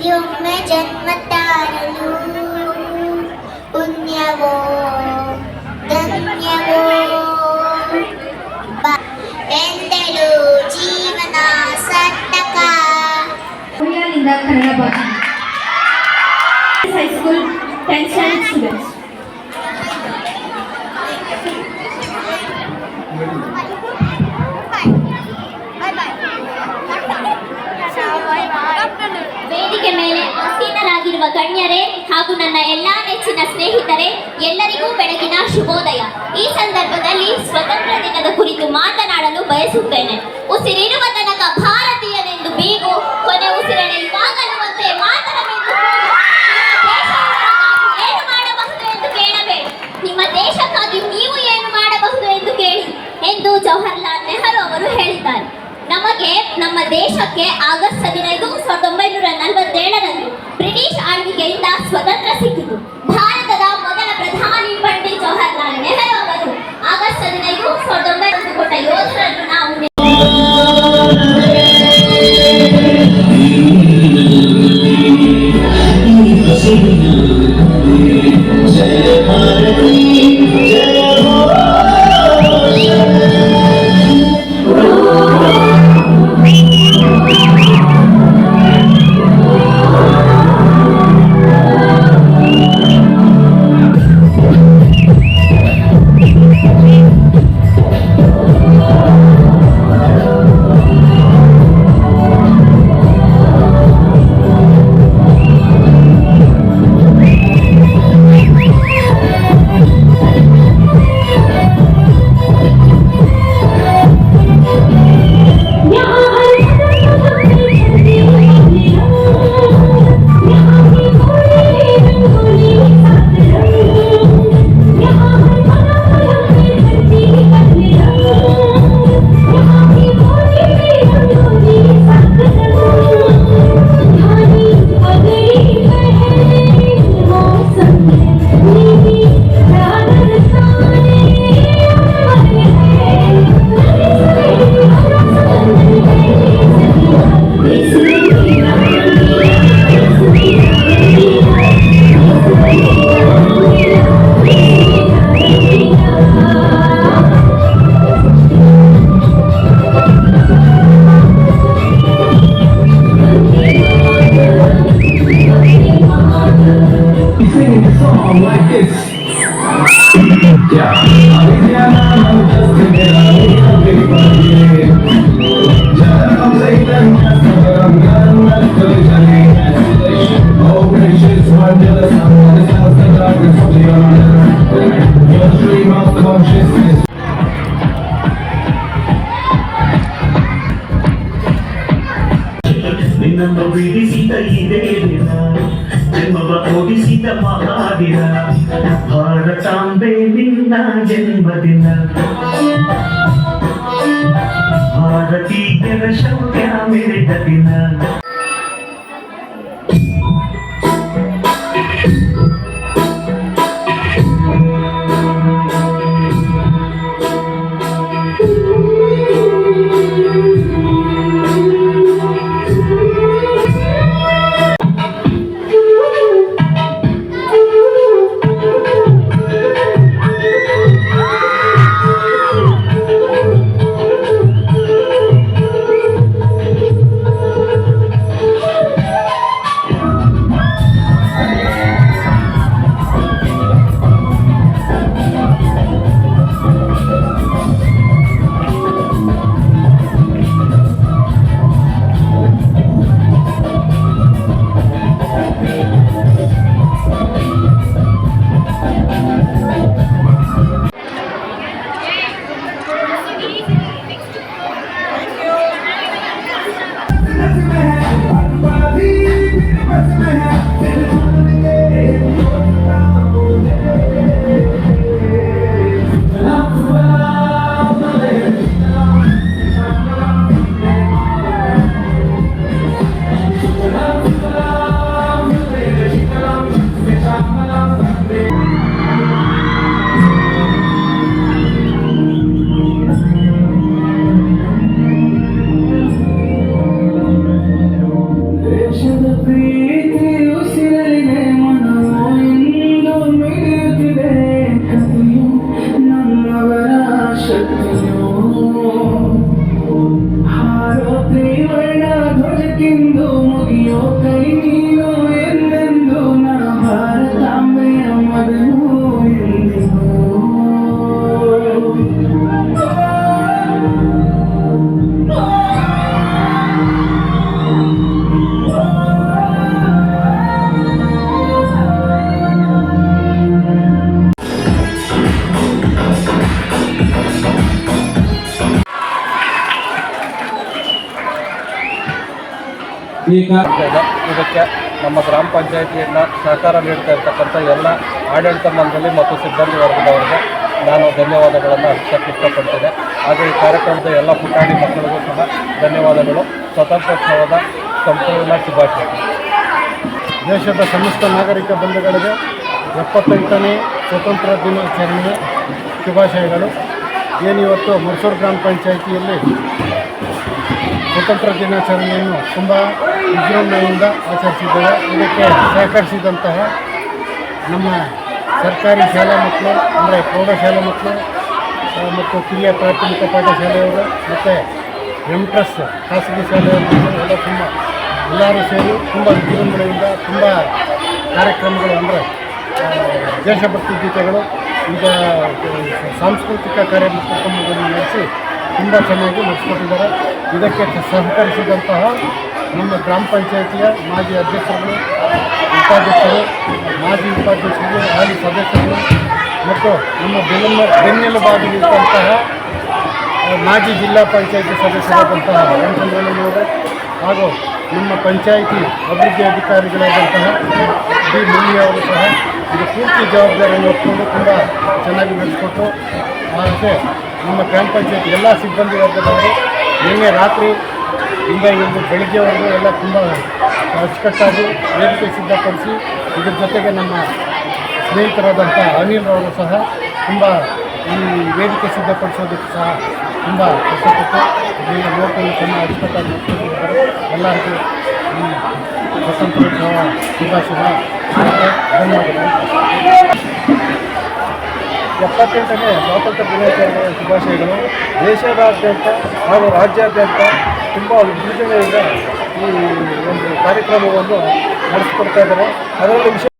ಇಲ್ಲಿಯೊಮ್ಮೆ ಜನ್ಮ ತಾರಲು ಪುಣ್ಯವೋ ಧನ್ಯವೋ ಎಂದಳು ಜೀವನ ಸಾರ್ಥಕ. ಕನ್ನಡ ಭಾಷೆ ಹೈಸ್ಕೂಲ್ 10th standard students. ವೇದಿಕೆ ಮೇಲೆ ಆಸೀನರಾಗಿರುವ ಗಣ್ಯರೇ ಹಾಗೂ ನನ್ನ ಎಲ್ಲಾ ನೆಚ್ಚಿನ ಸ್ನೇಹಿತರೆ, ಎಲ್ಲರಿಗೂ ಬೆಳಗಿನ ಶುಭೋದಯ. ಈ ಸಂದರ್ಭದಲ್ಲಿ ಸ್ವತಂತ್ರ ದಿನದ ಕುರಿತು ಮಾತನಾಡಲು ಬಯಸುತ್ತೇನೆ. ಉಸಿರಿರುವ ತನಕ ಭಾರತೀಯನೆಂದು ಬೀಗು, ಕೊನೆ ಉಸಿರೆಳೆಯುವಾಗಲುವಂತೆ ಮಾತರವೆಂದು ಏನು ಮಾಡಬಹುದು ಎಂದು ಕೇಳಬೇಡಿ, ನಿಮ್ಮ ದೇಶಕ್ಕಾಗಿ ನೀವು ಏನು ಮಾಡಬಹುದು ಎಂದು ಕೇಳಿ ಎಂದು ಜವಾಹರ್ಲಾಲ್ ನೆಹರು ಅವರು ಹೇಳಿದ್ದಾರೆ. ನಮಗೆ ನಮ್ಮ ದೇಶಕ್ಕೆ ಆಗಸ್ಟ್ 15, 1947ರಂದು ಬ್ರಿಟಿಷ್ ಆಳ್ವಿಕೆಯಿಂದ ಸ್ವತಂತ್ರ ಸಿಕ್ಕಿತು. ಭಾರತದ ಮೊದಲ ಪ್ರಧಾನಿ ಪಂಡಿತ್ ಜವಾಹರ್ಲಾಲ್ ನೆಹರು ಅವರು ಆಗಸ್ಟ್ 15, 1900 ಕೊಟ್ಟ ಯೋಧರನ್ನು ನಾವು ಬಿಡಿಸಿದ ಇದೇ ದಿನ ಜನ್ಮವ ಓಡಿಸಿದ ಮಹಾದಿನ ಭಾರತಾಂಬೆ ನಿನ್ನ ಜನ್ಮದಿನ ಭಾರತೀಯರ ಶೌರ್ಯ ಮೆರೆದ ದಿನ. ಶಕ್ತಿಯೋ ಹಾರೋ ತ್ರಿವರ್ಣ ಧ್ವಜಕ್ಕೆಂದು ಮುಗಿಯೋ ಕೈ ನೀನು ಎಂದೆಂದು ನಾ ಭಾರತಾಂಬೆಯ ಮಗನು ಎಂದಿಗೂ ಇದಕ್ಕೆ ನಮ್ಮ ಗ್ರಾಮ ಪಂಚಾಯಿತಿಯಿಂದ ಸಹಕಾರ ನೀಡ್ತಾ ಇರ್ತಕ್ಕಂಥ ಎಲ್ಲ ಆಡಳಿತ ಮಂಡಳಿ ಮತ್ತು ಸಿಬ್ಬಂದಿ ವರ್ಗದವರಿಗೆ ನಾನು ಧನ್ಯವಾದಗಳನ್ನು ಅರ್ಪಿಸಕ್ಕೆ ಇಷ್ಟಪಡ್ತೇನೆ. ಹಾಗೆ ಈ ಕಾರ್ಯಕ್ರಮದ ಎಲ್ಲ ಪುಟಾಣಿ ಮಕ್ಕಳಿಗೂ ಸಹ ಧನ್ಯವಾದಗಳು. ಸ್ವತಂತ್ರೋತ್ಸವದ ಸಂಪೂರ್ಣ ಶುಭಾಶಯಗಳು. ದೇಶದ ಸಮಸ್ತ ನಾಗರಿಕ ಬಂಧುಗಳಿಗೆ 75ನೇ ಸ್ವತಂತ್ರ ದಿನಾಚರಣೆಯ ಶುಭಾಶಯಗಳು. ಏನಿವತ್ತು ಮರ್ಸೂರು ಗ್ರಾಮ ಪಂಚಾಯಿತಿಯಲ್ಲಿ ಸ್ವತಂತ್ರ ದಿನಾಚರಣೆಯನ್ನು ತುಂಬ ವಿಜೃಂಭಣೆಯಿಂದ ಆಚರಿಸಿದ್ದೇವೆ. ಇದಕ್ಕೆ ಸಹಕರಿಸಿದಂತಹ ನಮ್ಮ ಸರ್ಕಾರಿ ಶಾಲಾ ಮಕ್ಕಳು ಅಂದರೆ ಪ್ರೌಢಶಾಲಾ ಮಕ್ಕಳು ಮತ್ತು ಕಿರಿಯ ಪ್ರಾಥಮಿಕ ಪಾಠಶಾಲೆಯವರು ಮತ್ತು ಎಂಟ್ರಸ್ ಖಾಸಗಿ ಶಾಲೆಯ ಮಕ್ಕಳು ಎಲ್ಲ ತುಂಬ ಎಲ್ಲರೂ ಸೇರಿ ತುಂಬ ವಿಜೃಂಭಣೆಯಿಂದ ತುಂಬ ಕಾರ್ಯಕ್ರಮಗಳು ಅಂದರೆ ದೇಶಭಕ್ತಿ ಗೀತೆಗಳು ಈಗ ಸಾಂಸ್ಕೃತಿಕ ಕಾರ್ಯಕ್ರಮಗಳನ್ನು ನಡೆಸಿ ತುಂಬ ಚೆನ್ನಾಗಿ ನಡೆಸಿಕೊಟ್ಟಿದ್ದಾರೆ. ಇದಕ್ಕೆ ಸಹಕರಿಸಿದಂತಹ ನಮ್ಮ ಗ್ರಾಮ ಪಂಚಾಯಿತಿಯ ಮಾಜಿ ಅಧ್ಯಕ್ಷರುಗಳು, ಉಪಾಧ್ಯಕ್ಷರು, ಮಾಜಿ ಉಪಾಧ್ಯಕ್ಷರು, ಹಾಲಿ ಸದಸ್ಯರು ಮತ್ತು ನಮ್ಮ ಬೆನ್ನೆಲುಬಾಗಿರುವಂತಹ ಮಾಜಿ ಜಿಲ್ಲಾ ಪಂಚಾಯಿತಿ ಸದಸ್ಯರಾದಂತಹ ವೆಂಕಟರಮಣನವರು ಹಾಗೂ ನಮ್ಮ ಪಂಚಾಯಿತಿ ಅಭಿವೃದ್ಧಿ ಅಧಿಕಾರಿಗಳಾದಂತಹ ಡಿ ಮುನಿಯವರು ಸಹ ಇದು ಪೂರ್ತಿ ಜವಾಬ್ದಾರಿಯನ್ನು ಹೊತ್ಕೊಂಡು ತುಂಬ ಚೆನ್ನಾಗಿ ನಡೆಸಿಕೊಟ್ಟು ಹಾಗೆ ನಮ್ಮ ಗ್ರಾಮ ಪಂಚಾಯತಿ ಎಲ್ಲ ಸಿಬ್ಬಂದಿ ವರ್ಗದವರು ನಿನ್ನೆ ರಾತ್ರಿ ಇಂದ ಇವತ್ತು ಬೆಳಗ್ಗೆವರೆಗೂ ಎಲ್ಲ ತುಂಬ ಅಚ್ಚುಕಟ್ಟಾಗಿ ವೇದಿಕೆ ಸಿದ್ಧಪಡಿಸಿ ಇದ್ರ ಜೊತೆಗೆ ನಮ್ಮ ಸ್ನೇಹಿತರಾದಂಥ ಅನಿಲ್ರವರು ಸಹ ತುಂಬ ಈ ವೇದಿಕೆ ಸಿದ್ಧಪಡಿಸೋದಕ್ಕೆ ಸಹ ತುಂಬ ಕಷ್ಟಪಟ್ಟು ಇದನ್ನು ನೋಡ್ಕೊಂಡು ಚೆನ್ನಾಗಿ ಅಚ್ಚುಕಟ್ಟಾಗಿ ನೋಡ್ಕೊಂಡಿದ್ದಾರೆ. ಎಲ್ಲರಿಗೂ ಈ ಸ್ವತಂತ್ರೋತ್ಸವ ಶುಭಾಶಯ ಧನ್ಯವಾದಗಳು. 78ನೇ ಸ್ವಾತಂತ್ರ್ಯ ದಿನಾಚರಣೆಯ ಶುಭಾಶಯಗಳು. ದೇಶದಾದ್ಯಂತ ಹಾಗೂ ರಾಜ್ಯಾದ್ಯಂತ ತುಂಬ ವಿಜೃಂಭಣೆಯಿಂದ ಈ ಒಂದು ಕಾರ್ಯಕ್ರಮವನ್ನು ನಡೆಸಿಕೊಡ್ತಾ ಇದ್ದಾರೆ. ಅದರಲ್ಲಿ